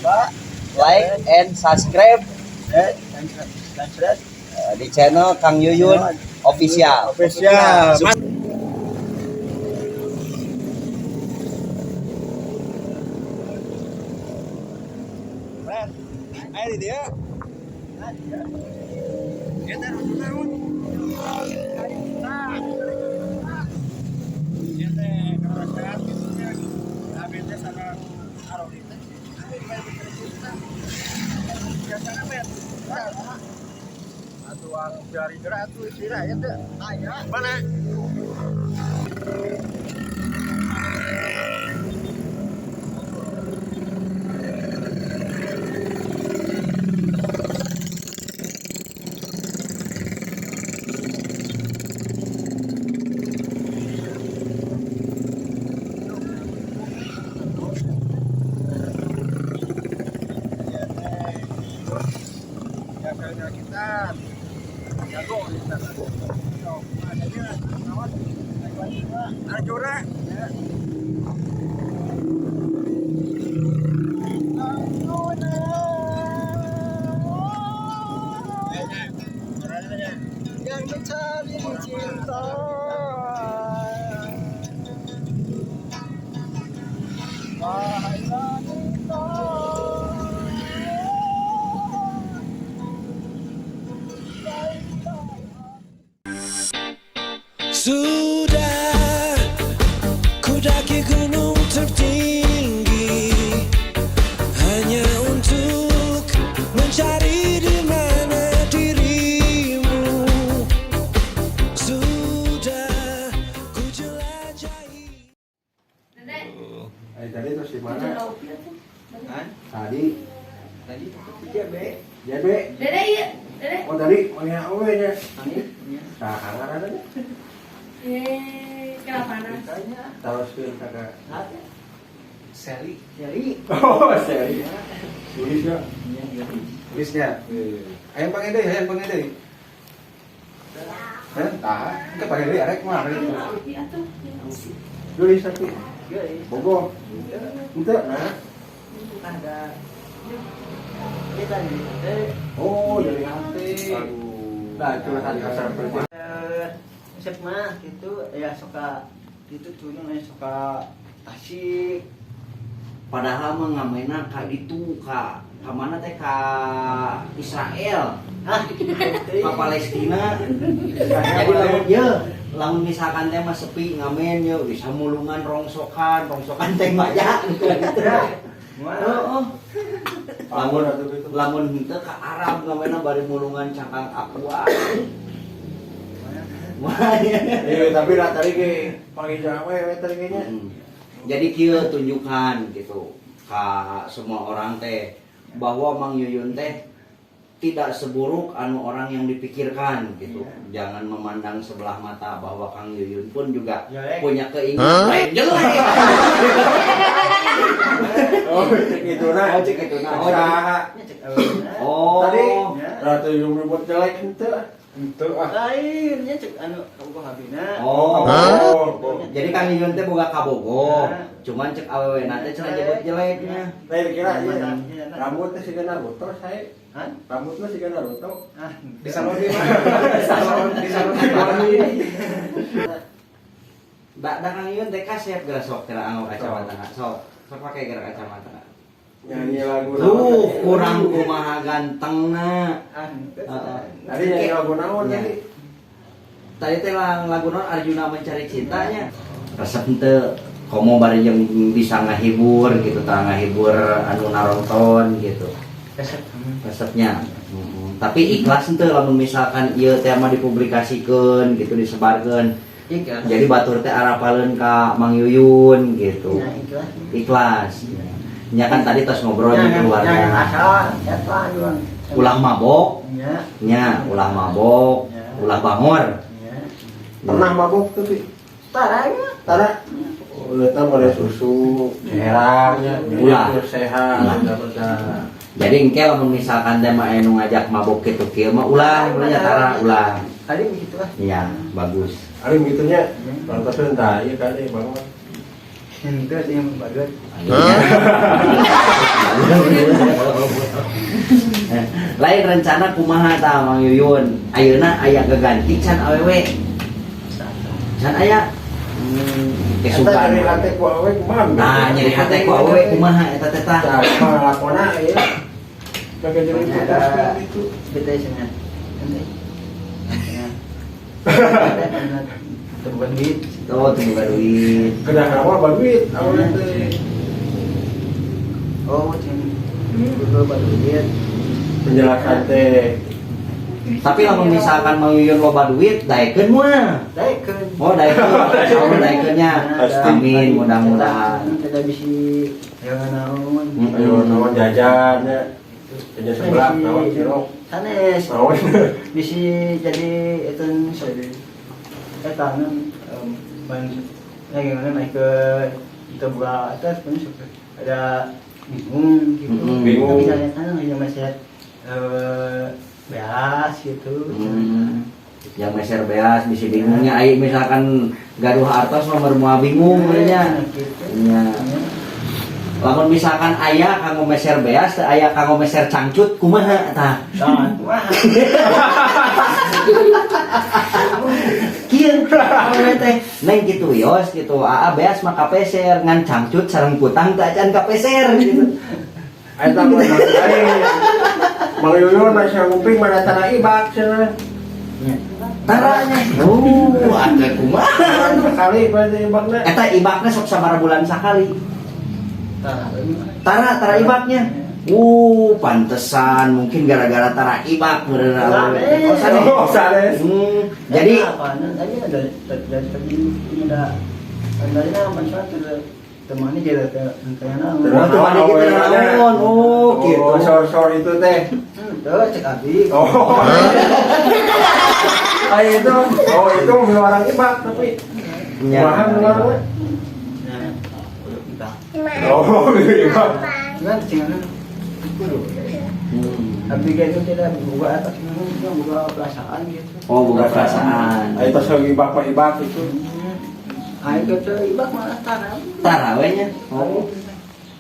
lupa like and subscribe di channel Kang Yuyun Official. Ayo dia. Mana? Kita jago ada juara yang mencari cinta wahai wanita. Sudah ku daki gunung tertinggi hanya untuk mencari di mana dirimu. Sudah ku jelajahi. Tadi terus di mana? Tadi JB. Dede iya, Dede. Oh tadi mana awalnya? Nah, ada nih. Kenapa panas? Taruh spill kakak. Seli. Oh, seri. Tulisnya. Tulisnya. Ayam panggil deh. Tah, kita pakai deh, arek mah. Tulis tapi. Bogo. Ente, nah. Ada kita nih. Oh, dari hati. Nah, curhat kasar pergi. Sep mah gitu ya suka gitu tuyul suka asik. Padahal mah ngamenan ka ditu ka mana teh ka Israel. Ka Palestina. Jadi lamun misalkan teh mah sepi ngamen ye bisa mulungan rongsokan teh banyak gitu. Heeh. Lamun henteu ka Arab ngamenan bari mulungan cangkang aqua. Iya, tapi lah tadi ke panggil jawa tadi kayaknya. Jadi kieu tunjukkan gitu ka semua orang teh bahwa Mang Yuyun teh tidak seburuk anu orang yang dipikirkan gitu. Jangan memandang sebelah mata bahwa Kang Yuyun pun juga punya keinginan lain jelek. Oh, cek itu nah. Oh. Tadi ratu yang berbuat jelek ente. Lainnya cek anu kabogoh habina. Oh. Jadi Kang Yuyun teh boga kabogoh. Cuman cek awewena teh cenah jelek-jeleknya. Lain kira rambut teh siga Naruto saya. Rambut mah siga Naruto. Di salon di mana? Di salon di mana? Da Kang Yuyun teh kasep geura sok teh anu kacamata. Sok pakai geura kacamata. Nyanyi lagu Kurang kumaha gantengna. Tadi nyanyi lagu naon tadi? Tadi teh lagu naon Arjuna Mencari Cintanya. Resep teu komo bari jeung bisa ngahibur gitu, tah ngahibur anu naronton gitu. Resepnya. Tapi ikhlas teu lamun misalkan ieu teh mah dipublikasikeun gitu, disebarkeun. Jadi batur teh arapaleun ka Mang Yuyun gitu. Ikhlas. Nya kan tadi tos ngobrol di keluarga. Ulah mabok. Nya, ulah mabok, ulah bangor. Pernah mabok tuh, Pi? Tara. Ulah boleh susu, herangnya, ulah sehat, Jadi engke lamun misalkan teh mah anu ngajak mabok kitu kieu mah ulah tara ulah. Tadi begitu lah. Iya, bagus. Ari begitunya, pantaseun tah ieu kali banget. Henteu sih yang bagus. lain rencana kumaha tah Mang Yuyun. Ayeuna aya gaganti can awewe. Can aya kesukaan. Nyeri hati ku awewe kumaha? Nah, nyeri hati ku awewe kumaha eta teh tah? Nah, lakona ieu. Kagak jadi putus itu. Bete sangat. Terbang duit. Tuh, tunggu duit. Kena nama baduit awewe teh. Oh, macam itu baru duit. Penjelasan teh. Tapi lamun misalkan Mang Yuyun loba duit, daekeun moal. Daekeun. Oh, daekeun. Insyaallah daekeunnya. Amin, mudah-mudahan. Kita bisa yang naon. Ayo naon jajan ya. Jajan sebelah naon cilok. Sanes. Naon. Bisa jadi itu sorry. Tangan lagi mana naik ke kita buka atas pun ada bingung gitu. Bingung. Tapi saya kan hanya masih beas gitu. Yang meser beas bisa bingungnya ai misalkan gaduh artos nomor moal bingung nya. Gitu. Nya. Lamun misalkan aya kanggo meser beas teh aya kanggo meser cangcut kumaha tah? Wah. Kieu awewe teh neng kitu yos kitu aa beas mah kapeser ngan cangcut sareng kutang teh acan kapeser gitu. Eta mah lain. Mang Yuyun masih nguping mana tanah ibak cenah. Taranya. Oh, ada kumaha. Sekali berarti ibakna. Eta ibakna sok sabaraha bulan sakali. Tara ibaknya. Pantesan mungkin gara-gara tara ibak meureun awewe. Oh, sanes. Oh, sanes. Jadi apa tadi ada tadi ada temannya jadi kayaknya oh, teman kita naon. Oh, gitu. Oh, sor itu teh. tuh cek abi Oh. Itu. Oh, itu mobil orang ibak tapi mahal orangnya. nah kita Oh, ibak. kan jangan tapi kan itu tidak buka atas buka perasaan gitu. Oh, bukan perasaan. Itu lagi ibak mah ibak itu. Ayo ke ibak malah tanam. Tarawehnya. Oh.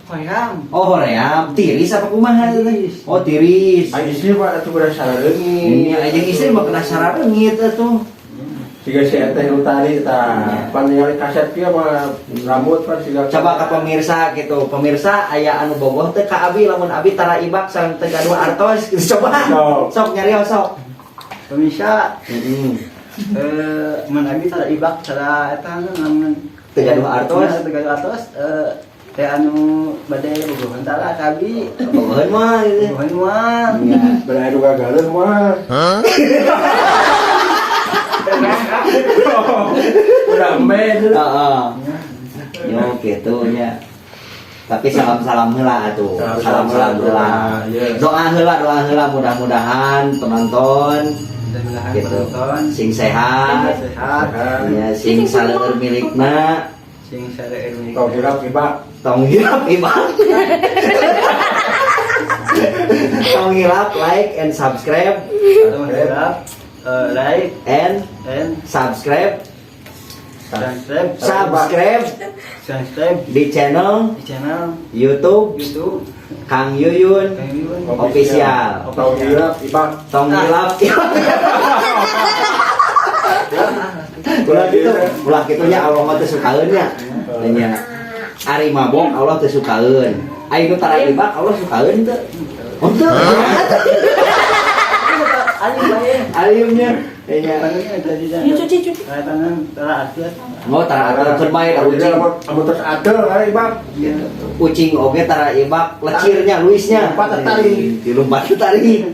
Hoyam. Oh, hoream. Tiris apa kumaha teh? Oh, tiris. Ai istri mah atuh udah sareungi. Ini aja istri mah kena sarareungit atuh. Siga si Teh Utari tah. Pan ningali kaset kieu mah rambut kan siga. Coba ke pemirsa gitu. Pemirsa aya anu bogoh teh ka abi lamun abi tara ibak sareng teu gaduh artos gitu. Coba. Sok nyari sok. Pemirsa Heeh. man abi tara ibak tara eta namun Teu gaduh artos. teu gaduh artos teh anu bade bogohan tara kabi Bogohan mah gitu. bogohan mah Ya. Beradu gagareun mah. Udah emben. Heeh. Yo gitu nya. Tapi salam-salam heula atuh. Salam-salam heula. Doa heula mudah-mudahan penonton gitu. Sing sehat, ya sing saleueur milikna, sing sare ini Kau kira ibak. tong hilap ibak. Tong hilap like and subscribe like and and subscribe subscribe di channel di channel YouTube YouTube Kang Yuyun Official. Kau kira ibak. Tong hilap. Ulah kitunya Allah mah teu sukaeun nya. Nya ari mabok Allah teu sukaeun. Ai nu tara ibak Allah sukaeun teu. Oh teu. Aliumnya nya. cuci tangan tara artias Mau tara atukeun bae da Kau ucing. kira amun terus adel kan ibak. Ucing oge tara ibak lecirnya luisnya. Lompat tari. Dilompat tari.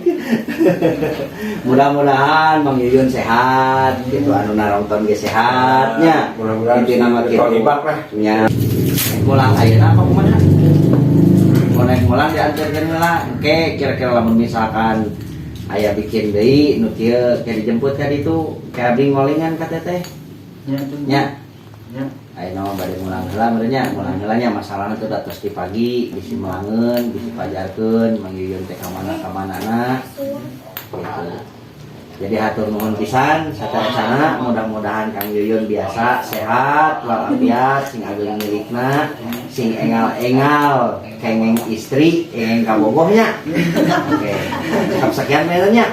Mudah-mudahan Mang Yuyun sehat gitu anu narongton ge sehatnya. Mudah-mudahan Inti nama si kitu. Tong ibak lah. Nya. Mulang ayeuna apa kumaha? Mun naik mulang diantarkeun heula. Oke, kira-kira lamun misalkan aya bikin deui nu kieu ke dijemput ka ditu, ke abdi ngolingan ka teteh. Nya. Ayeuna mah bade mulang heula meureun nya, mulang heula nya masalahna teh da tos di pagi, bisi melangeun, bisi pajarkeun, Mang Yuyun teh ka mana-ka manana. Gitu. Jadi hatur nuhun pisan sacara mudah-mudahan Kang Yuyun biasa sehat walafiat sing ageng milikna sing engal-engal kengeng istri engeng kabogohnya. Oke. Cukup sekian mainannya.